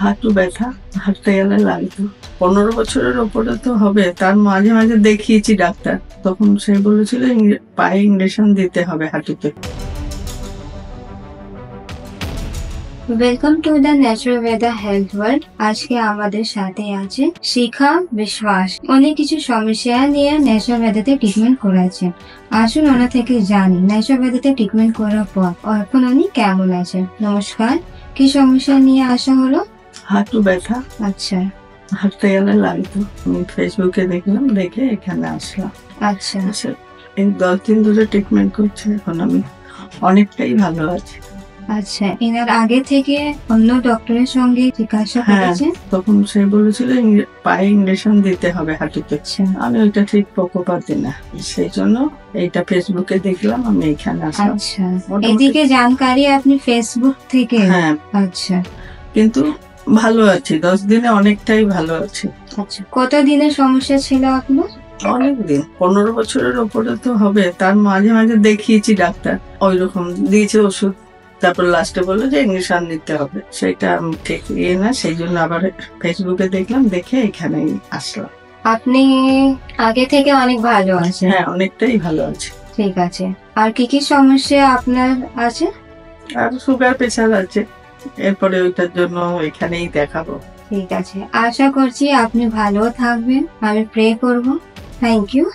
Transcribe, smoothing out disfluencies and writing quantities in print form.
হাঁটু ব্যথা, হাঁটতে গেলে লাগতো। 15 বছরের ওপরে তো হবে। তার মাঝে মাঝে দেখিয়েছি ডাক্তার, তখন সে বলেছিল পায়ে ইঞ্জেকশন দিতে হবে হাঁটুতে। Welcome to the natural weather health world. আজকে আমাদের সাথে আছে শিখা বিশ্বাস। অনেক কিছু সমস্যা নিয়ে ন্যাচারাল ওয়েদারতে ট্রিটমেন্ট করেছে। আসুন ওনা থেকে জানি ন্যাচারাল ওয়েদারতে ট্রিটমেন্ট করার পর এখন উনি কেমন আছেন। নমস্কার, কি সমস্যা নিয়ে আসা হলো? হাঁটু ব্যথা, আচ্ছা হাঁটতে গেলে লাগতো। আমি ফেসবুকে দেখলাম, দেখে এখানে আসলাম। আচ্ছা এই 10 দিন ধরে ট্রিটমেন্ট করছি, এখন আমি অনেকটাই ভালো আছি। আচ্ছা, এনার আগে থেকে অন্য ডক্টরের সঙ্গে চিকিৎসা হ্যাঁ, করেছে? তখন সে বলেছিল পায়ে ইঞ্জেকশন দিতে হবে হাঁটুতে। আচ্ছা আমি ওইটা ঠিক পক্ষপাত দিই না, সেই জন্য এইটা ফেসবুকে দেখলাম, আমি এখানে আসলাম। আচ্ছা, মোটামুটি- এদিকে জানকারি আপনি ফেসবুক থেকে? হ্যাঁ, আচ্ছা কিন্তু ভালো আছি, 10 দিনে অনেকটাই ভালো আছি। আচ্ছা, কত দিনের সমস্যা ছিল আপনার? অনেকদিন, 15 বছরের ওপরে তো হবে। তার মাঝে মাঝে দেখিয়েছি ডাক্তার, ওই রকম দিয়েছে ওষুধ, তারপর লাস্টে বললো যে ইঞ্জেকশন নিতে হবে। সেটা আমি ঠিক না, সেই জন্য আবার ফেসবুকে দেখলাম, দেখে এখানে আসলাম। আপনি আগে থেকে অনেক ভালো আছেন? হ্যাঁ, অনেকটাই ভালো আছি। ঠিক আছে, আর কি কি সমস্যা আপনার আছে? আর সুগার প্রেশার আছে, এরপরে ওইটার জন্য এখানেই দেখাবো। ঠিক আছে, আশা করছি আপনি ভালো থাকবেন, আমি প্রে করব। Thank you.